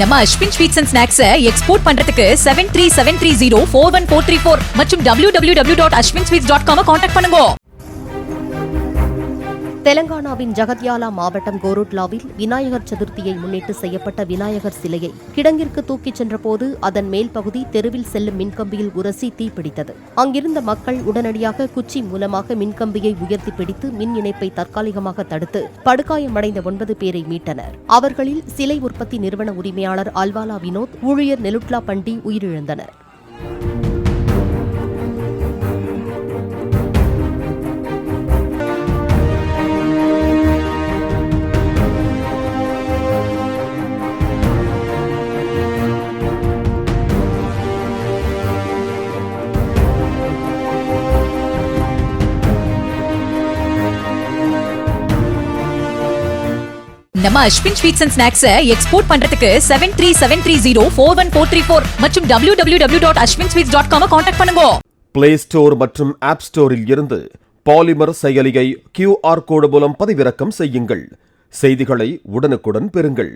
நம்ம Ashwin sweets and snacks export பண்றதுக்கு 7373041434 மற்றும் www.ashwinsweets.com கான்டாக்ட் பண்ணுங்க. தெலங்கானாவின் ஜகத்யாலா மாவட்டம் கோருட்லாவில் விநாயகர் சதுர்த்தியை முன்னிட்டு செய்யப்பட்ட விநாயகர் சிலையை கிடங்கிற்கு தூக்கிச் சென்றபோது அதன் மேல் பகுதி தெருவில் செல்லும் மின்கம்பியில் உரசி தீப்பிடித்தது. அங்கிருந்த மக்கள் உடனடியாக குச்சி மூலமாக மின்கம்பியை உயர்த்தி பிடித்து மின் இணைப்பை தற்காலிகமாக தடுத்து படுகாயமடைந்த 9 பேரை மீட்டனர். அவர்களில் சிலை உற்பத்தி நிறுவன உரிமையாளர் அல்வாலா வினோத், ஊழியர் நெலுட்லா பண்டி உயிரிழந்தனர். நம்ம Ashwin sweets and snacks export பண்றதுக்கு 7373041434 மற்றும் www.ashwinsweets.com கான்டாக்ட் பண்ணுங்க. பிளே ஸ்டோர் மற்றும் ஆப் ஸ்டோரில் இருந்து பாலிமர் செயலியை QR கோடு மூலம் பதிவிறக்கம் செய்யுங்கள். செய்திகளை உடனுக்குடன் பெறுங்கள்.